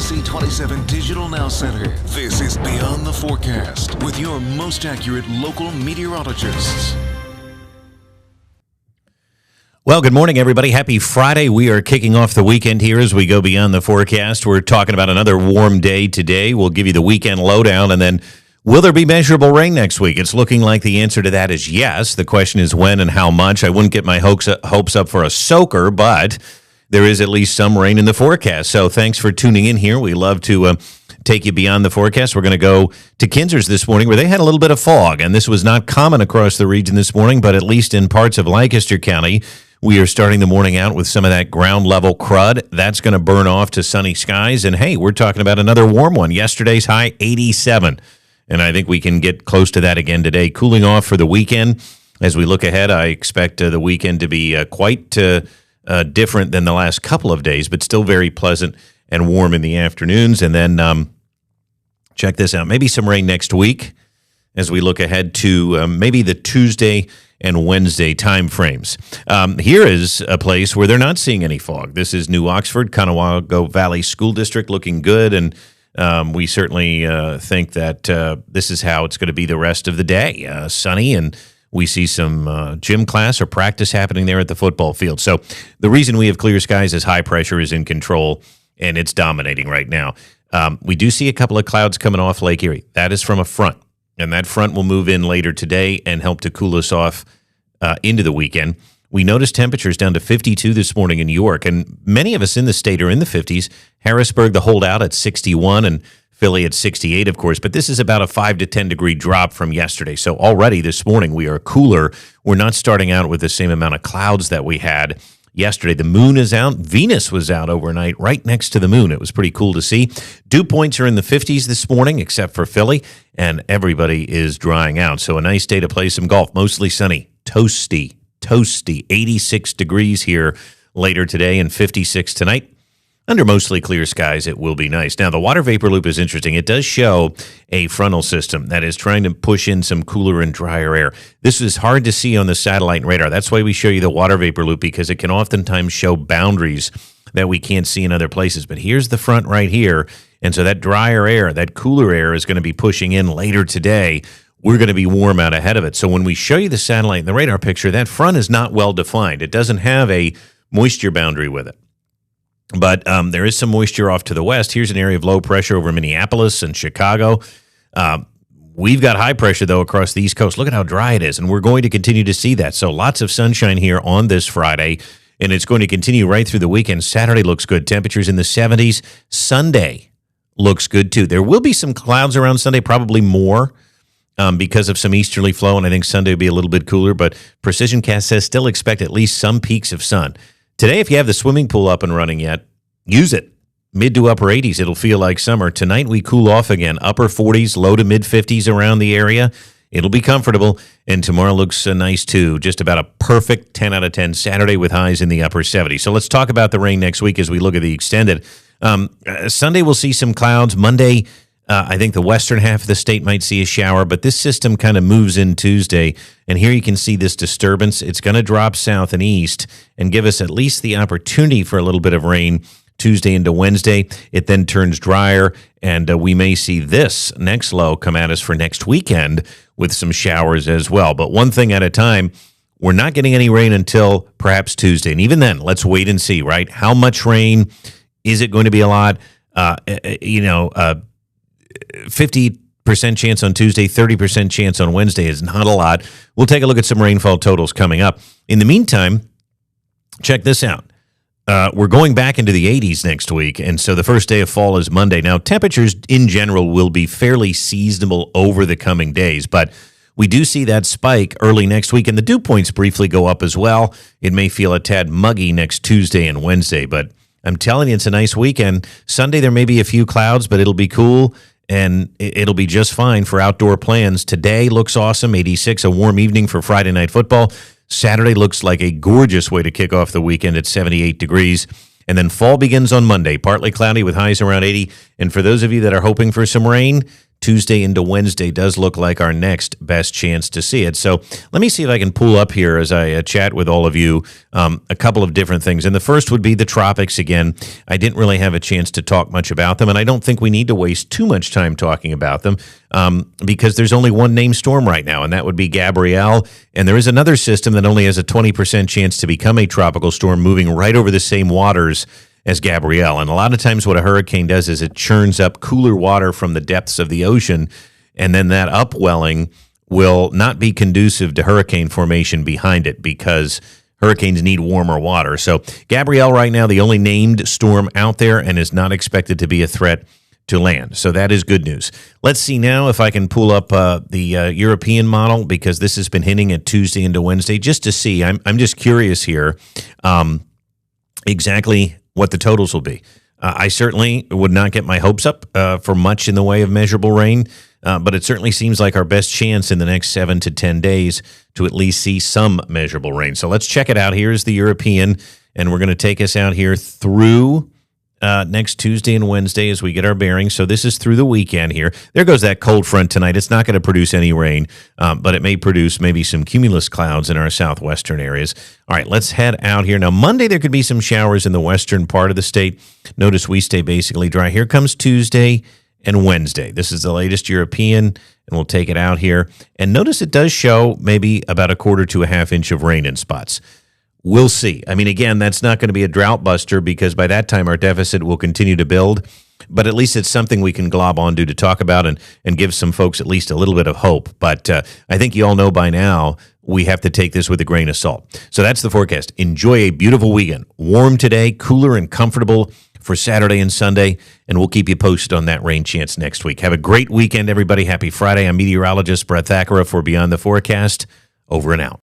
Odyssey 27 Digital Now Center. This is Beyond the Forecast with your most accurate local meteorologists. Well, good morning, everybody. Happy Friday. We are kicking off the weekend here as we go beyond the forecast. We're talking about another warm day today. We'll give you the weekend lowdown, and then will there be measurable rain next week? It's looking like the answer to that is yes. The question is when and how much. I wouldn't get my hopes up for a soaker, but there is at least some rain in the forecast. So thanks for tuning in here. We love to take you beyond the forecast. We're going to go to Kinzers this morning where they had a little bit of fog, and this was not common across the region this morning, but at least in parts of Lancaster County, we are starting the morning out with some of that ground level crud. That's going to burn off to sunny skies. And hey, we're talking about another warm one. Yesterday's high, 87. And I think we can get close to that again today. Cooling off for the weekend. As we look ahead, I expect the weekend to be quite different than the last couple of days, but still very pleasant and warm in the afternoons. And then check this out. Maybe some rain next week as we look ahead to maybe the Tuesday and Wednesday time frames. Here is a place where they're not seeing any fog. This is New Oxford, Conewago Valley School District, looking good, and we certainly think that this is how it's going to be the rest of the day. Sunny, and we see some gym class or practice happening there at the football field. So the reason we have clear skies is high pressure is in control, and it's dominating right now. We do see a couple of clouds coming off Lake Erie. That is from a front. And that front will move in later today and help to cool us off into the weekend. We noticed temperatures down to 52 this morning in York, and many of us in the state are in the 50s. Harrisburg, the holdout, at 61, and Philly at 68, of course. But this is about a 5 to 10 degree drop from yesterday. So already this morning we are cooler. We're not starting out with the same amount of clouds that we had yesterday. The moon is out. Venus was out overnight right next to the moon. It was pretty cool to see. Dew points are in the 50s this morning, except for Philly, and everybody is drying out. So a nice day to play some golf. Mostly sunny, toasty, 86 degrees here later today and 56 tonight. Under mostly clear skies, it will be nice. Now, the water vapor loop is interesting. It does show a frontal system that is trying to push in some cooler and drier air. This is hard to see on the satellite radar. That's why we show you the water vapor loop, because it can oftentimes show boundaries that we can't see in other places. But here's the front right here. And so that drier air, that cooler air is going to be pushing in later today. We're going to be warm out ahead of it. So when we show you the satellite and the radar picture, that front is not well defined. It doesn't have a moisture boundary with it. But there is some moisture off to the west. Here's an area of low pressure over Minneapolis and Chicago. We've got high pressure, though, across the East Coast. Look at how dry it is, and we're going to continue to see that. So lots of sunshine here on this Friday, and it's going to continue right through the weekend. Saturday looks good. Temperatures in the 70s. Sunday looks good, too. There will be some clouds around Sunday, probably more because of some easterly flow, and I think Sunday will be a little bit cooler. But Precision Cast says still expect at least some peaks of sun. Today, if you have the swimming pool up and running yet, use it. Mid to upper 80s, it'll feel like summer. Tonight, we cool off again. Upper 40s, low to mid 50s around the area. It'll be comfortable. And tomorrow looks nice, too. Just about a perfect 10 out of 10 Saturday with highs in the upper 70s. So let's talk about the rain next week as we look at the extended. Sunday, we'll see some clouds. Monday, I think the western half of the state might see a shower, but this system kind of moves in Tuesday. And here you can see this disturbance. It's going to drop south and east and give us at least the opportunity for a little bit of rain Tuesday into Wednesday. It then turns drier, and we may see this next low come at us for next weekend with some showers as well. But one thing at a time, we're not getting any rain until perhaps Tuesday. And even then, let's wait and see, right? How much rain? Is it going to be a lot? 50% chance on Tuesday, 30% chance on Wednesday is not a lot. We'll take a look at some rainfall totals coming up. In the meantime, check this out. We're going back into the 80s next week, and so the first day of fall is Monday. Now, temperatures in general will be fairly seasonable over the coming days, but we do see that spike early next week, and the dew points briefly go up as well. It may feel a tad muggy next Tuesday and Wednesday, but I'm telling you, it's a nice weekend. Sunday, there may be a few clouds, but it'll be cool. And it'll be just fine for outdoor plans. Today looks awesome, 86, a warm evening for Friday night football. Saturday looks like a gorgeous way to kick off the weekend at 78 degrees. And then fall begins on Monday, partly cloudy with highs around 80. And for those of you that are hoping for some rain, Tuesday into Wednesday does look like our next best chance to see it. So let me see if I can pull up here as I chat with all of you a couple of different things. And the first would be the tropics again. I didn't really have a chance to talk much about them, and I don't think we need to waste too much time talking about them because there's only one named storm right now, and that would be Gabrielle. And there is another system that only has a 20% chance to become a tropical storm moving right over the same waters as Gabrielle. And a lot of times what a hurricane does is it churns up cooler water from the depths of the ocean, and then that upwelling will not be conducive to hurricane formation behind it because hurricanes need warmer water. So Gabrielle right now, the only named storm out there, and is not expected to be a threat to land. So that is good news. Let's see now if I can pull up the European model, because this has been hitting at Tuesday into Wednesday, just to see. I'm just curious here exactly what the totals will be. I certainly would not get my hopes up for much in the way of measurable rain, but it certainly seems like our best chance in the next 7 to 10 days to at least see some measurable rain. So let's check it out. Here's the European, and we're going to take us out here through next Tuesday and Wednesday as we get our bearings. So this is through the weekend here. There goes that cold front tonight. It's not going to produce any rain, but it may produce maybe some cumulus clouds in our southwestern areas. All right, let's head out here. Now, Monday, there could be some showers in the western part of the state. Notice we stay basically dry. Here comes Tuesday and Wednesday. This is the latest European, and we'll take it out here. And notice it does show maybe about a quarter to a half inch of rain in spots. We'll see. I mean, again, that's not going to be a drought buster because by that time our deficit will continue to build. But at least it's something we can glob onto to talk about and give some folks at least a little bit of hope. But I think you all know by now we have to take this with a grain of salt. So that's the forecast. Enjoy a beautiful weekend. Warm today, cooler and comfortable for Saturday and Sunday, and we'll keep you posted on that rain chance next week. Have a great weekend, everybody. Happy Friday. I'm meteorologist Brett Thackara for Beyond the Forecast. Over and out.